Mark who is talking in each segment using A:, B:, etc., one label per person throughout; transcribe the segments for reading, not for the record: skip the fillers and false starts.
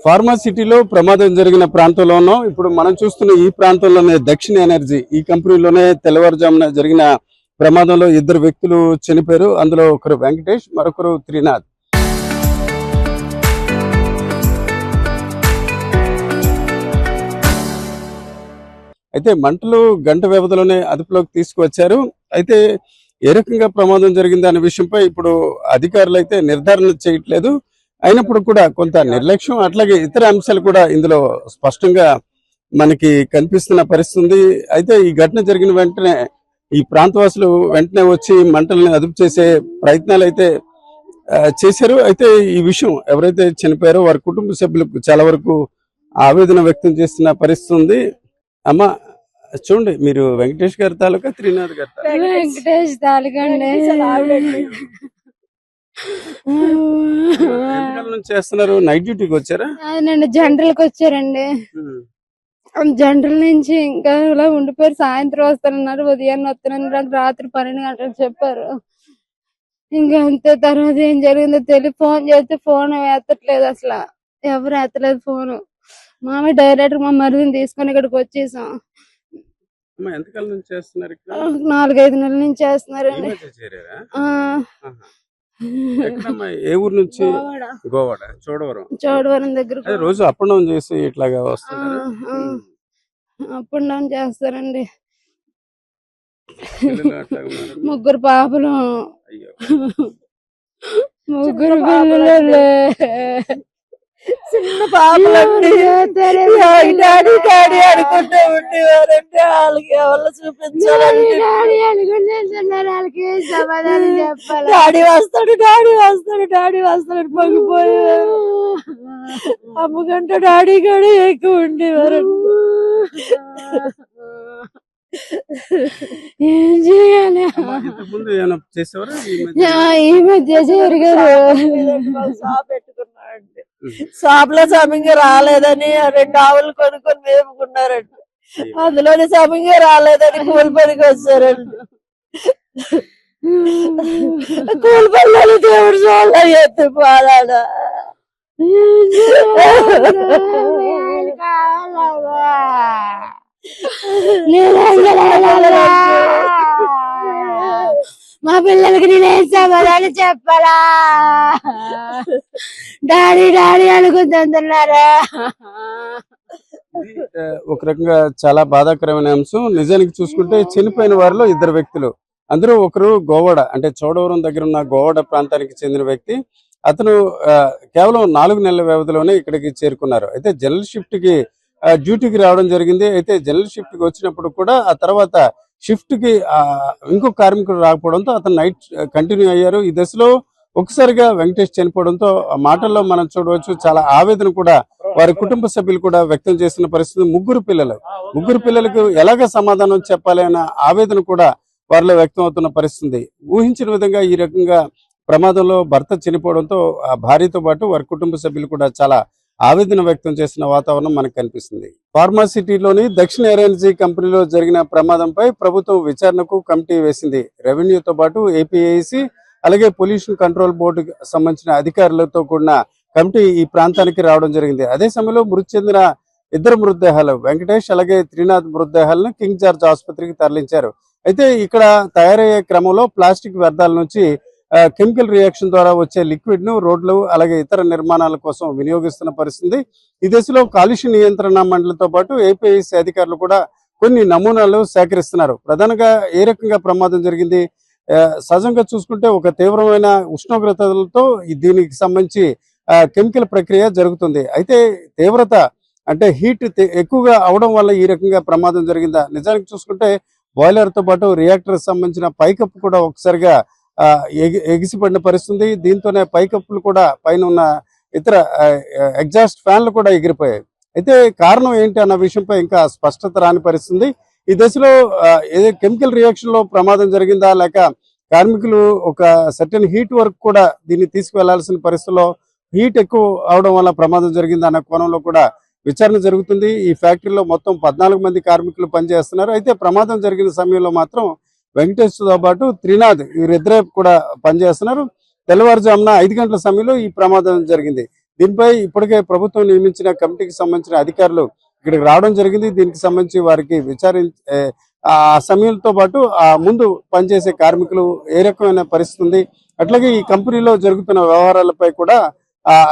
A: Pharma సిటీలో ప్రమాదం జరిగిన ప్రాంతంలో ఉన్నాం. ఇప్పుడు మనం చూస్తున్న ఈ ప్రాంతంలోనే దక్షిణ ఎనర్జీ ఈ కంపెనీలోనే తెల్లవారుజామున జరిగిన ప్రమాదంలో ఇద్దరు వ్యక్తులు చనిపోయారు. అందులో ఒకరు వెంకటేష్, మరొకరు త్రినాథ్. అయితే మంటలు గంట వ్యవధిలోనే అదుపులోకి తీసుకువచ్చారు. అయితే ఏ రకంగా ప్రమాదం జరిగింది అనే విషయంపై ఇప్పుడు అధికారులు అయితే నిర్ధారణ చేయట్లేదు. అయినప్పుడు కూడా కొంత నిర్లక్ష్యం, అట్లాగే ఇతర అంశాలు కూడా ఇందులో స్పష్టంగా మనకి కనిపిస్తున్న పరిస్థితి ఉంది. అయితే ఈ ఘటన జరిగిన వెంటనే ఈ ప్రాంతవాసులు వెంటనే వచ్చి మంటల్ని అదుపు చేసే ప్రయత్నాలు అయితే చేశారు. అయితే ఈ విషయం ఎవరైతే చనిపోయారో వారి కుటుంబ సభ్యులకు చాలా వరకు ఆవేదన వ్యక్తం చేస్తున్న పరిస్థితి ఉంది. అమ్మ చూడండి, మీరు వెంకటేష్ గారి తాలూకా త్రినాథ్ గారి
B: వెంకటేష్ తాలూకండి.
A: ఎంతకాలం నుంచి చేస్తున్నారు? నైట్ డ్యూటీకి వచ్చారా?
B: అవునండి, జనరల్కి వచ్చారండి. జనరల్ నుంచి ఇంకా ఇలా ఉండిపోయారు. సాయంత్రం వస్తానన్నారు, ఉదయాన్నే వస్తానన్నారు, రాత్రి 12 గంటలకు చెప్పారు. ఇంకా అంతే. తర్వాత ఏం జరిగిందో తెలియదు. ఫోన్ చేస్తే ఫోన్ ఎత్తట్లేదు, అసలు ఎవరు ఎత్తలేదు ఫోను. మామే డైరెక్ట్ మా మరిదిని తీసుకొని ఇక్కడికి వచ్చేసాం.
A: ఎంతకాలం నుంచి చేస్తున్నారు?
B: 4-5 నెలల నుంచి చేస్తున్నారండి.
A: ఏ ఊరు నుంచి? గోవాడ,
B: చోడవరం దగ్గర.
A: రోజు అప్ అండ్ డౌన్ చేసి ఇట్లాగా వస్తున్నారు.
B: అప్ అండ్ డౌన్ చేస్తారండి. 3 పాపలు, 3 పిల్లలు,
C: చిన్న పాపలండి. డాడీ డాడీ అనుకుంటూ ఉండేవారంటే వాళ్ళకి ఎవరు చూపించాలండి. డాడీ వస్తాడు డాడీ వస్తాడు డాడీ వస్తాడు పొంగిపోయేవారు. అమ్మకంటే డాడీ కూడా ఎక్కువ ఉండేవారండి.
B: ఏం చేయాలి? ఈ మధ్య జరిగారు.
C: పెట్టుకున్నాడండి. షాప్ లో సమయంగా రాలేదని 2 ఆవులు కొనుక్కొని మేపుకున్నారండి. అందులోని సమయంగా రాలేదని కూలి పనికి వచ్చారండి. కూలి పనులు దేవుడు చూడాల ఎత్తి పోదాడా.
B: మా పిల్లలకి నేనేం సమాధానం చెప్పాలా? డాడీ డాడీ అనుకుంటున్నారా?
A: ఒక రకంగా చాలా బాధాకరమైన అంశం. నిజానికి చూసుకుంటే చనిపోయిన వారిలో 2 వ్యక్తులు, అందులో ఒకరు గోవాడ, అంటే చోడవరం దగ్గర ఉన్న గోవాడ ప్రాంతానికి చెందిన వ్యక్తి. అతను కేవలం 4 నెలల వ్యవధిలోనే ఇక్కడికి చేరుకున్నారు. అయితే జనరల్ షిఫ్ట్ కి డ్యూటీకి రావడం జరిగింది. అయితే జనరల్ షిఫ్ట్ కి వచ్చినప్పుడు కూడా ఆ తర్వాత షిఫ్ట్ కి ఇంకో కార్మికుడు రాకపోవడంతో అతను నైట్ కంటిన్యూ అయ్యారు. ఈ దశలో ఒకసారిగా వెంకటేష్ చనిపోవడంతో ఆ మాటల్లో మనం చూడవచ్చు చాలా ఆవేదన కూడా వారి కుటుంబ సభ్యులు కూడా వ్యక్తం చేసిన పరిస్థితి. 3 పిల్లలకు ఎలాగ సమాధానం చెప్పాలి అన్న ఆవేదన కూడా వారిలో వ్యక్తం అవుతున్న పరిస్థితి. ఊహించిన విధంగా ఈ రకంగా ప్రమాదంలో భర్త చనిపోవడంతో ఆ భార్యతో పాటు వారి కుటుంబ సభ్యులు కూడా చాలా ఆవేదన వ్యక్తం చేసిన వాతావరణం మనకు కనిపిస్తుంది. ఫార్మా సిటీలోని దక్షిణ ఎనర్జీ కంపెనీలో జరిగిన ప్రమాదంపై ప్రభుత్వం విచారణకు కమిటీ వేసింది. రెవెన్యూతో పాటు ఏపీఐసి అలాగే పొల్యూషన్ కంట్రోల్ బోర్డుకు సంబంధించిన అధికారులతో కూడిన కమిటీ ఈ ప్రాంతానికి రావడం జరిగింది. అదే సమయంలో మృతి చెందిన 2 మృతదేహాలు వెంకటేష్ అలాగే త్రినాథ్ మృతదేహాలను కింగ్ జార్జ్ ఆసుపత్రికి తరలించారు. అయితే ఇక్కడ తయారయ్యే క్రమంలో ప్లాస్టిక్ వ్యర్థాల నుంచి కెమికల్ రియాక్షన్ ద్వారా వచ్చే లిక్విడ్ ను రోడ్లు అలాగే ఇతర నిర్మాణాల కోసం వినియోగిస్తున్న పరిస్థితి. ఈ దశలో కాలుష్య నియంత్రణ మండలితో పాటు ఏపీఐసి అధికారులు కూడా కొన్ని నమూనాలు సేకరిస్తున్నారు. ప్రధానంగా ఏ రకంగా ప్రమాదం జరిగింది, సహజంగా చూసుకుంటే ఒక తీవ్రమైన ఉష్ణోగ్రతలతో దీనికి సంబంధించి కెమికల్ ప్రక్రియ జరుగుతుంది. అయితే తీవ్రత అంటే హీట్ ఎక్కువగా అవడం వల్ల ఈ రకంగా ప్రమాదం జరిగిందా? నిజానికి చూసుకుంటే బాయిలర్ తో పాటు రియాక్టర్ సంబంధించిన పైకప్పు కూడా ఒకసారిగా ఎగిసిపడిన పరిస్థితి. దీంతోనే పైకప్పులు కూడా పైన ఉన్న ఇతర ఎగ్జాస్ట్ ఫ్యాన్లు కూడా ఎగిరిపోయాయి. అయితే కారణం ఏంటి అన్న విషయంపై ఇంకా స్పష్టత రాని పరిస్థితి. ఈ దశలో ఏదో కెమికల్ రియాక్షన్ లో ప్రమాదం జరిగిందా, లేక కార్మికులు ఒక సర్టెన్ హీట్ వరకు కూడా దీన్ని తీసుకువెళ్లాల్సిన పరిస్థితిలో హీట్ ఎక్కువ అవడం వల్ల ప్రమాదం జరిగిందా అన్న కోణంలో కూడా విచారణ జరుగుతుంది. ఈ ఫ్యాక్టరీలో మొత్తం 14 మంది కార్మికులు పనిచేస్తున్నారు. అయితే ప్రమాదం జరిగిన సమయంలో మాత్రం వెంకటేష్ తో పాటు త్రినాథ్ వీరిద్దరే కూడా పనిచేస్తున్నారు. తెల్లవారుజామున 5 గంటల సమయంలో ఈ ప్రమాదం జరిగింది. దీనిపై ఇప్పటికే ప్రభుత్వం నియమించిన కమిటీకి సంబంధించిన అధికారులు ఇక్కడికి రావడం జరిగింది. దీనికి సంబంధించి వారికి ఆ సమయంతో పాటు ఆ ముందు పనిచేసే కార్మికులు ఏ రకమైన పరిస్థితి ఉంది, అట్లాగే ఈ కంపెనీలో జరుగుతున్న వ్యవహారాలపై కూడా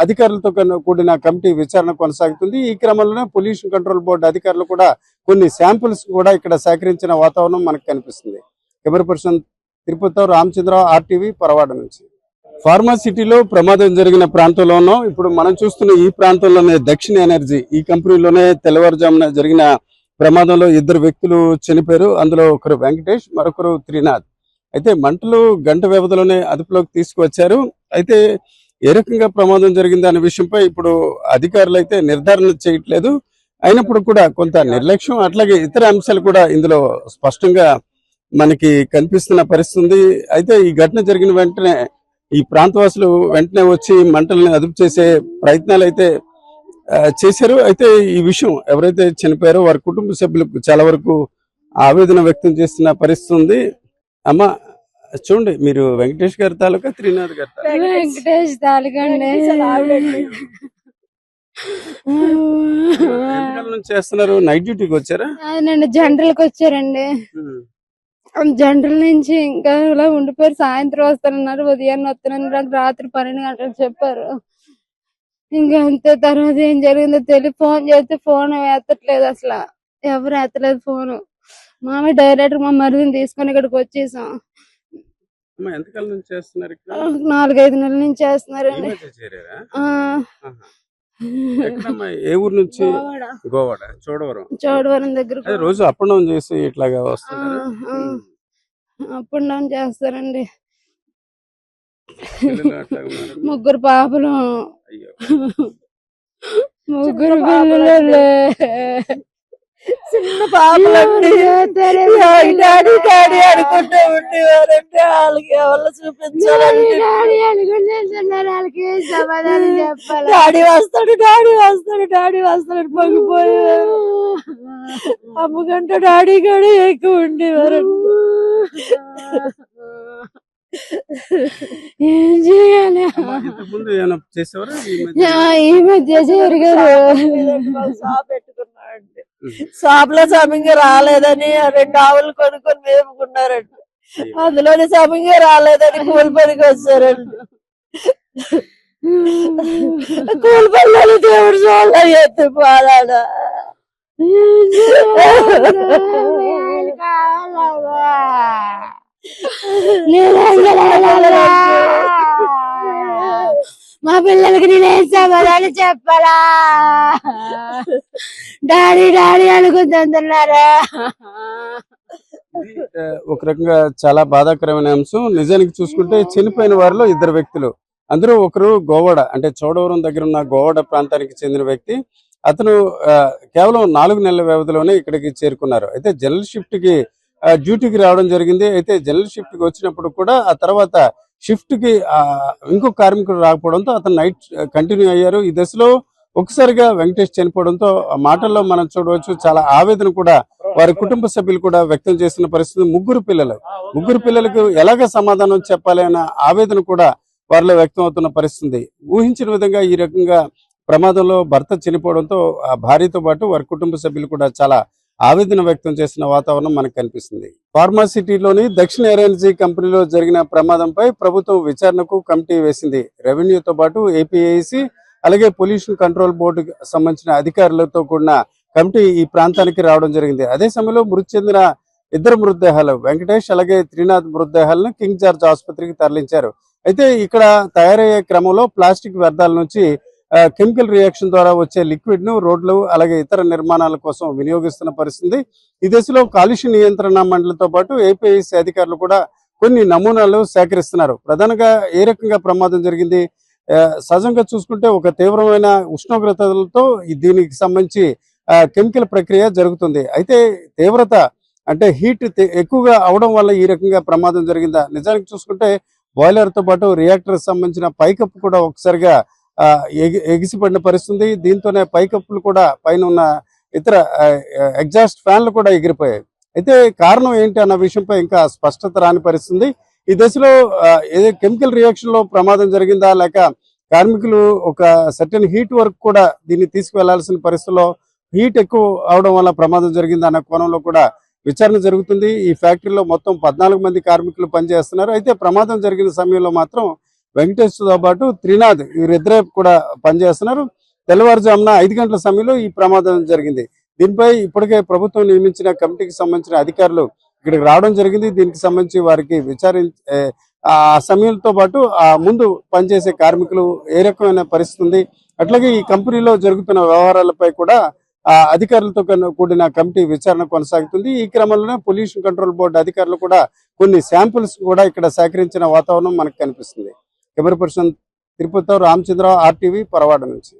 A: అధికారులతో కూడిన కమిటీ విచారణ కొనసాగుతుంది. ఈ క్రమంలోనే పొల్యూషన్ కంట్రోల్ బోర్డు అధికారులు కూడా కొన్ని శాంపుల్స్ కూడా ఇక్కడ సేకరించిన వాతావరణం మనకు కనిపిస్తుంది. కెమెరా పర్సన్ తిరుపతితో రామచంద్ర, RTV, పరవాడ నుంచి. ఫార్మా సిటీలో ప్రమాదం జరిగిన ప్రాంతంలో ఉన్నాం. ఇప్పుడు మనం చూస్తున్న ఈ ప్రాంతంలోనే దక్షిణ ఎనర్జీ ఈ కంపెనీలోనే తెల్లవారుజామున జరిగిన ప్రమాదంలో 2 వ్యక్తులు చనిపోయారు. అందులో ఒకరు వెంకటేష్, మరొకరు త్రినాథ్. అయితే మంటలు గంట వ్యవధిలోనే అదుపులోకి తీసుకువచ్చారు. అయితే ఏ రకంగా ప్రమాదం జరిగింది అనే విషయంపై ఇప్పుడు అధికారులు అయితే నిర్ధారణ చేయట్లేదు. అయినప్పుడు కూడా కొంత నిర్లక్ష్యం, అట్లాగే ఇతర అంశాలు కూడా ఇందులో స్పష్టంగా మనకి కనిపిస్తున్న పరిస్థితి. అయితే ఈ ఘటన జరిగిన వెంటనే ఈ ప్రాంతవాసులు వెంటనే వచ్చి మంటల్ని అదుపు చేసే ప్రయత్నాలు అయితే చేశారు. అయితే ఈ విషయం ఎవరైతే చనిపోయారో వారి కుటుంబ సభ్యులు చాలా వరకు ఆవేదన వ్యక్తం చేస్తున్న పరిస్థితి ఉంది. అమ్మ చూడండి, మీరు వెంకటేష్ గారి తాలూకా, త్రినాథ్ గారి తాలూకా?
B: వెంకటేష్ తాలూకండి.
A: ఎంతకాలం నుంచి చేస్తున్నారు? నైట్ డ్యూటీకి వచ్చారా?
B: అవునండి, జనరల్కి వచ్చారండి. జనరల్ నుంచి ఇంకా ఇలా ఉండిపోయారు. సాయంత్రం వస్తానన్నారు, ఉదయాన్నే వస్తానన్నారు. నాకు రాత్రి 12 గంటలకు చెప్పారు. ఇంకా అంతే. తర్వాత ఏం జరిగిందో తెలియదు. ఫోన్ చేస్తే ఫోన్ ఎత్తట్లేదు, అసలు ఎవరు ఎత్తలేదు ఫోను. మామయ్య డైరెక్టర్ మా మరిదిని తీసుకొని ఇక్కడికి వచ్చేసాం.
A: ఎంతకాలం నుంచి చేస్తున్నారు ఇక్కడ?
B: 4-5 నెలల నుంచి చేస్తున్నారండి.
A: ఏ ఊరు నుంచి? గోవాడ,
B: చోడవరం దగ్గర.
A: రోజు అప్ అండ్ డౌన్ చేసి ఇట్లాగా వస్తున్నారు.
B: అప్ అండ్ డౌన్ చేస్తారండి. 3 పాపలు, 3 పిల్లలు.
C: చిన్న పాపలండి. డాడీ డాడీ అనుకుంటూ ఉండేవారంటే వాళ్ళకి ఎవరు చూపించాలంటే డాడీ వస్తాడు డాడీ వస్తాడు డాడీ వస్తాడు పొంగిపోయేవారు. అమ్మకంటే డాడీ కూడా ఎక్కువ ఉండేవారండి.
B: ఏం చేయాలి? ఈ మధ్య
C: షాప్ పెట్టుకున్నాడండి. షాప్ లో సమయంగా రాలేదని 2 ఆవులు కొనుక్కొని మేపుకున్నారండి. అందులోనే సమయంగా రాలేదని కూలి పనికి వచ్చారండి. కూలి పనులు దేవుడు చూడాల ఎత్తి పోరాడా.
B: మా పిల్లలకి నేనేం సమాధానం చెప్పాలా? డాడీ డాడీ అనుకుంటున్నారా?
A: ఒక రకంగా చాలా బాధాకరమైన అంశం. నిజానికి చూసుకుంటే చనిపోయిన వారిలో 2 వ్యక్తులు. అందులో ఒకరు గోవాడ, అంటే చోడవరం దగ్గర ఉన్న గోవాడ ప్రాంతానికి చెందిన వ్యక్తి. అతను కేవలం 4 నెలల వ్యవధిలోనే ఇక్కడికి చేరుకున్నారు. అయితే జనరల్ షిఫ్ట్ కి డ్యూటీకి రావడం జరిగింది. అయితే జనరల్ షిఫ్ట్ కి వచ్చినప్పుడు కూడా ఆ తర్వాత షిఫ్ట్ కి ఇంకో కార్మికుడు రాకపోవడంతో అతను నైట్ కంటిన్యూ అయ్యారు. ఈ దశలో ఒకసారిగా వెంకటేష్ చనిపోవడంతో ఆ మాటల్లో మనం చూడవచ్చు చాలా ఆవేదన కూడా వారి కుటుంబ సభ్యులు కూడా వ్యక్తం చేస్తున్న పరిస్థితి. 3 పిల్లలకు ఎలాగ సమాధానం చెప్పాలి అన్న ఆవేదన కూడా వారిలో వ్యక్తం అవుతున్న పరిస్థితి. ఊహించిన విధంగా ఈ రకంగా ప్రమాదంలో భర్త చనిపోవడంతో ఆ భార్యతో పాటు వారి కుటుంబ సభ్యులు కూడా చాలా ఆవేదన వ్యక్తం చేసిన వాతావరణం మనకు కనిపిస్తుంది. ఫార్మా సిటీలోని దక్షిణ ఎనర్జీ కంపెనీలో జరిగిన ప్రమాదంపై ప్రభుత్వం విచారణకు కమిటీ వేసింది. రెవెన్యూతో పాటు ఏపీఐసి అలాగే పొల్యూషన్ కంట్రోల్ బోర్డుకు సంబంధించిన అధికారులతో కూడిన కమిటీ ఈ ప్రాంతానికి రావడం జరిగింది. అదే సమయంలో మృతి చెందిన 2 మృతదేహాలు వెంకటేష్ అలాగే త్రినాథ్ మృతదేహాలను కింగ్ జార్జ్ ఆసుపత్రికి తరలించారు. అయితే ఇక్కడ తయారయ్యే క్రమంలో ప్లాస్టిక్ వ్యర్థాల నుంచి కెమికల్ రియాక్షన్ ద్వారా వచ్చే లిక్విడ్ ను రోడ్లు అలాగే ఇతర నిర్మాణాల కోసం వినియోగిస్తున్న పరిస్థితి. ఈ దశలో కాలుష్య నియంత్రణ మండలితో పాటు ఏపీఐసి అధికారులు కూడా కొన్ని నమూనాలు సేకరిస్తున్నారు. ప్రధానంగా ఏ రకంగా ప్రమాదం జరిగింది, సహజంగా చూసుకుంటే ఒక తీవ్రమైన ఉష్ణోగ్రతలతో దీనికి సంబంధించి కెమికల్ ప్రక్రియ జరుగుతుంది. అయితే తీవ్రత అంటే హీట్ ఎక్కువగా అవడం వల్ల ఈ రకంగా ప్రమాదం జరిగిందా? నిజానికి చూసుకుంటే బాయిలర్ తో పాటు రియాక్టర్ సంబంధించిన పైకప్పు కూడా ఒకసారిగా ఎగిసిపడిన పరిస్థితి. దీంతోనే పైకప్పులు కూడా పైన ఉన్న ఇతర ఎగ్జాస్ట్ ఫ్యాన్లు కూడా ఎగిరిపోయాయి. అయితే కారణం ఏంటి అన్న విషయంపై ఇంకా స్పష్టత రాని పరిస్థితి. ఈ దశలో ఏదో కెమికల్ రియాక్షన్ లో ప్రమాదం జరిగిందా లేక కార్మికులు ఒక సర్టెన్ హీట్ వరకు కూడా దీన్ని తీసుకువెళ్లాల్సిన పరిస్థితుల్లో హీట్ ఎక్కువ అవడం వల్ల ప్రమాదం జరిగింది అన్న కోణంలో కూడా విచారణ జరుగుతుంది. ఈ ఫ్యాక్టరీలో మొత్తం 14 మంది కార్మికులు పనిచేస్తున్నారు. అయితే ప్రమాదం జరిగిన సమయంలో మాత్రం వెంకటేష్తో పాటు త్రినాథ్ వీరిద్దరే కూడా పనిచేస్తున్నారు. తెల్లవారుజామున 5 గంటల సమయంలో ఈ ప్రమాదం జరిగింది. దీనిపై ఇప్పటికే ప్రభుత్వం నియమించిన కమిటీకి సంబంధించిన అధికారులు ఇక్కడికి రావడం జరిగింది. దీనికి సంబంధించి వారికి ఆ సమయంతో పాటు ఆ ముందు పనిచేసే కార్మికులు ఏ రకమైన పరిస్థితి ఉంది, అట్లాగే ఈ కంపెనీలో జరుగుతున్న వ్యవహారాలపై కూడా అధికారులతో కూడిన కమిటీ విచారణ కొనసాగుతుంది. ఈ క్రమంలోనే పొల్యూషన్ కంట్రోల్ బోర్డు అధికారులు కూడా కొన్ని శాంపుల్స్ కూడా ఇక్కడ సేకరించిన వాతావరణం మనకు కనిపిస్తుంది. కెమెరా పర్సన్ తిరుపతితో రామచంద్ర, RTV, పరవాడ నుంచి.